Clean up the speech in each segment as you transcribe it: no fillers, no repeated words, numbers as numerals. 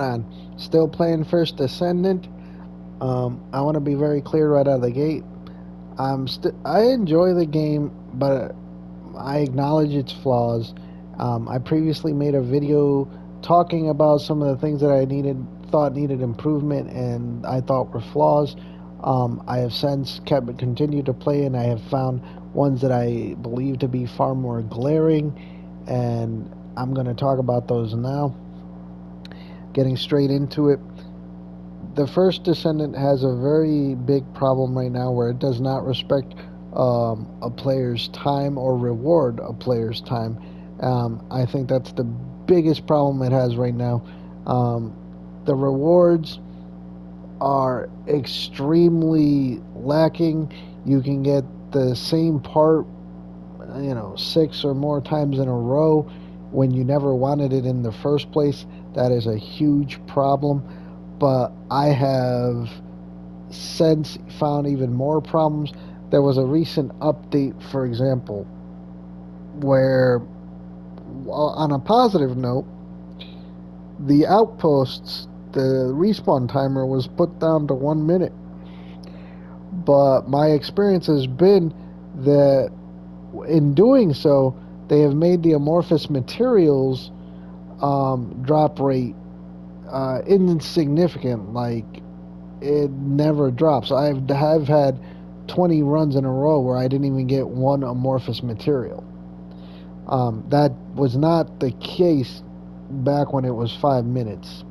on. Still playing First Descendant. I want to be very clear right out of the gate. I enjoy the game, but I acknowledge its flaws. I previously made a video talking about some of the things that thought needed improvement, and I thought were flaws. I have since kept continued to play, and I have found ones that I believe to be far more glaring, and I'm going to talk about those now. Getting straight into it, the First Descendant has a very big problem right now where it does not respect a player's time or reward a player's time. I think that's the biggest problem it has right now. Um, the rewards are extremely lacking. You can get the same part, six or more times in a row when you never wanted it in the first place. That is a huge problem. But I have since found even more problems. There was a recent update, for example, where, on a positive note, the outposts, the respawn timer was put down to 1 minute. But my experience has been that in doing so, they have made the amorphous materials drop rate insignificant. Like, it never drops. Have had 20 runs in a row where I didn't even get one amorphous material. That was not the case back when it was 5 minutes.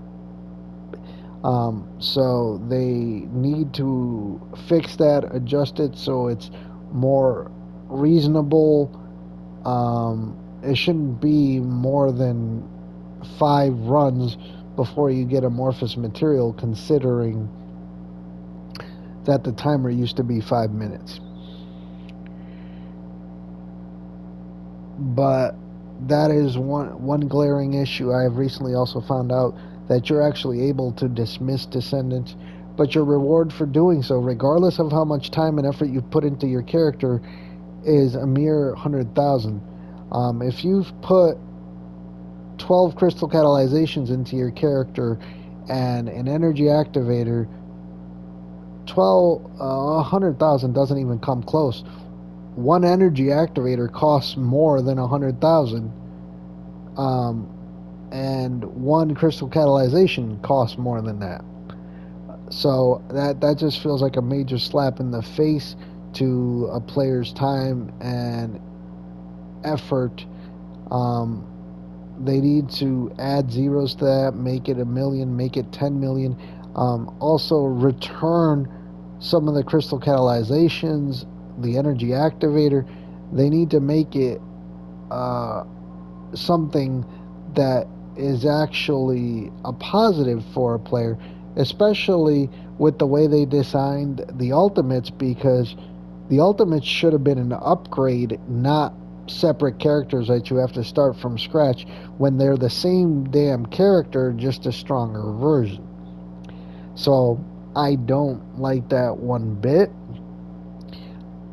So they need to fix that, adjust it so it's more reasonable. It shouldn't be more than 5 runs before you get amorphous material, considering that the timer used to be 5 minutes. But that is one glaring issue. I have recently also found out that you're actually able to dismiss descendants, but your reward for doing so, regardless of how much time and effort you put into your character, is a mere 100,000. If you've put 12 crystal catalyzations into your character and an energy activator, 100,000 doesn't even come close. One energy activator costs more than 100,000, um, and one crystal catalyzation costs more than that. So that just feels like a major slap in the face to a player's time and effort. Um, they need to add zeros to that, make it a million, make it 10 million. Also, return some of the crystal catalyzations, the energy activator. They need to make it uh, something that is actually a positive for a player, especially with the way they designed the ultimates, because the ultimates should have been an upgrade, not separate characters that you have to start from scratch when they're the same damn character, just a stronger version. So I don't like that one bit.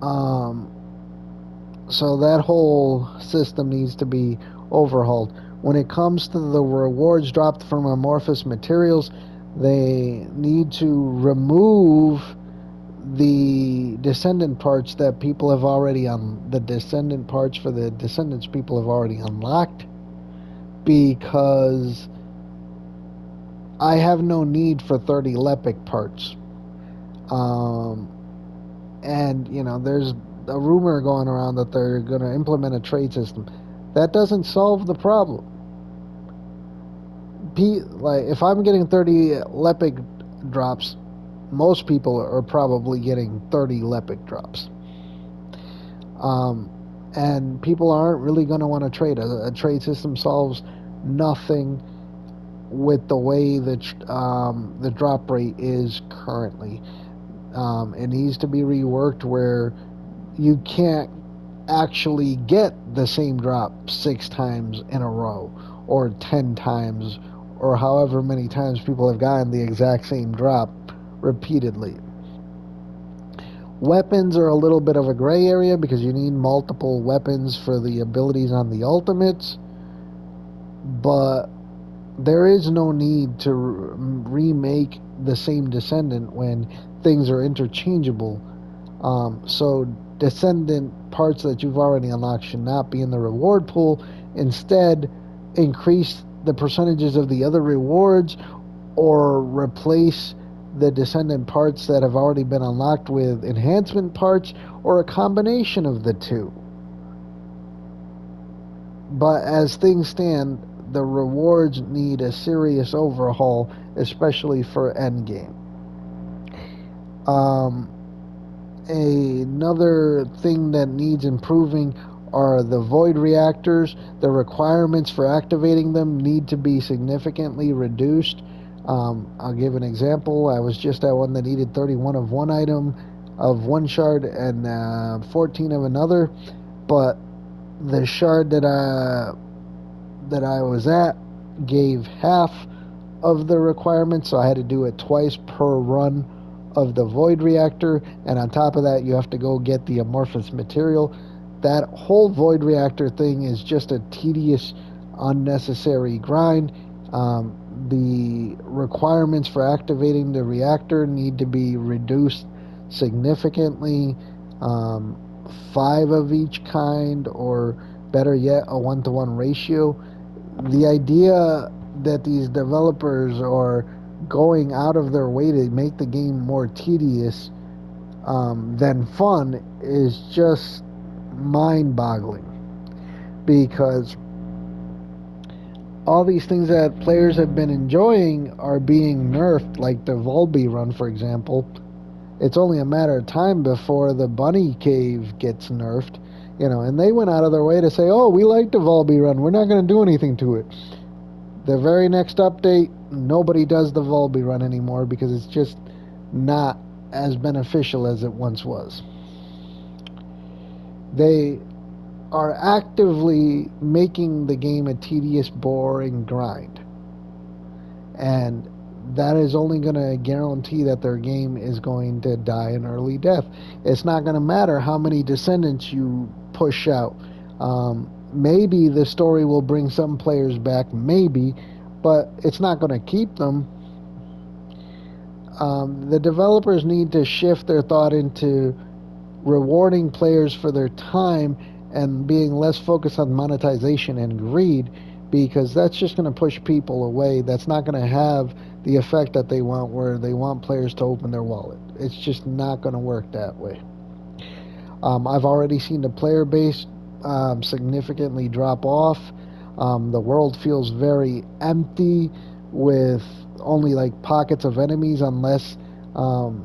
Um, so that whole system needs to be overhauled. When it comes to the rewards dropped from amorphous materials, they need to remove the descendant parts that people have already the descendant parts for the descendants people have already unlocked, because I have no need for 30 Lepic parts. Um, and there's a rumor going around that they're going to implement a trade system. That doesn't solve the problem. Like, if I'm getting 30 Lepic drops, most people are probably getting 30 Lepic drops. Um, and people aren't really going to want to trade. A trade system solves nothing with the way the drop rate is currently. It needs to be reworked where you can't actually get the same drop 6 times in a row, or 10 times, or however many times people have gotten the exact same drop repeatedly. Weapons are a little bit of a gray area because you need multiple weapons for the abilities on the ultimates, but there is no need to remake the same Descendant when things are interchangeable. So Descendant parts that you've already unlocked should not be in the reward pool. Instead, increase the percentages of the other rewards or replace the Descendant parts that have already been unlocked with enhancement parts or a combination of the two. But as things stand, the rewards need a serious overhaul, especially for endgame. Um, Another thing that needs improving are the void reactors. The requirements for activating them need to be significantly reduced. I'll give an example. I was just at one that needed 31 of one item, of one shard, and 14 of another. But the shard that I was at gave half of the requirements, so I had to do it twice per run of the void reactor, and on top of that you have to go get the amorphous material. That whole void reactor thing is just a tedious, unnecessary grind. The requirements for activating the reactor need to be reduced significantly. um, 5 of each kind, or better yet, a 1-to-1 ratio. The idea that these developers are going out of their way to make the game more tedious than fun is just mind-boggling, because all these things that players have been enjoying are being nerfed, like the Volby run, for example. It's only a matter of time before the Bunny Cave gets nerfed, and they went out of their way to say, oh, we like the Volby run, we're not going to do anything to it. The very next update, nobody does the Volby run anymore because it's just not as beneficial as it once was. They are actively making the game a tedious, boring grind. And that is only going to guarantee that their game is going to die an early death. It's not going to matter how many Descendants you push out. Maybe the story will bring some players back, maybe, but it's not going to keep them. The developers need to shift their thought into rewarding players for their time and being less focused on monetization and greed, because that's just going to push people away. That's not going to have the effect that they want, where they want players to open their wallet. It's just not going to work that way. I've already seen the player base significantly drop off. The world feels very empty, with only like pockets of enemies, unless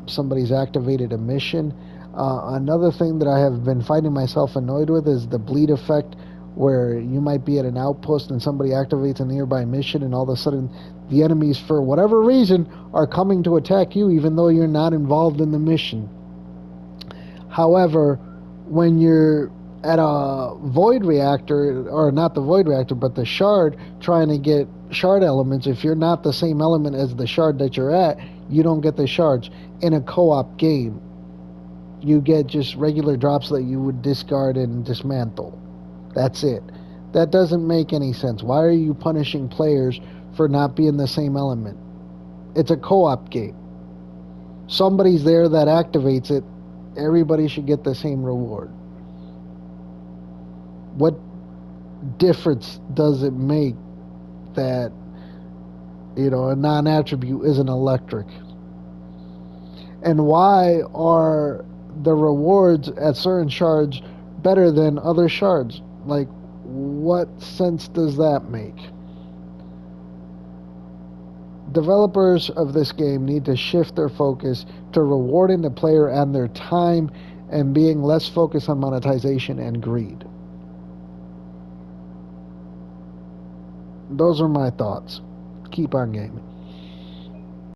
somebody's activated a mission. Another thing that I have been finding myself annoyed with is the bleed effect, where you might be at an outpost and somebody activates a nearby mission, and all of a sudden the enemies, for whatever reason, are coming to attack you even though you're not involved in the mission. However, when you're at a void reactor, or not the void reactor, but the shard, trying to get shard elements, if you're not the same element as the shard that you're at, you don't get the shards. In a co-op game, you get just regular drops that you would discard and dismantle. That's it. That doesn't make any sense. Why are you punishing players for not being the same element? It's a co-op game. Somebody's there that activates it. Everybody should get the same reward. What difference does it make that a non-attribute isn't electric? And why are the rewards at certain shards better than other shards? Like, what sense does that make? Developers of this game need to shift their focus to rewarding the player and their time, and being less focused on monetization and greed. Those are my thoughts. Keep on gaming.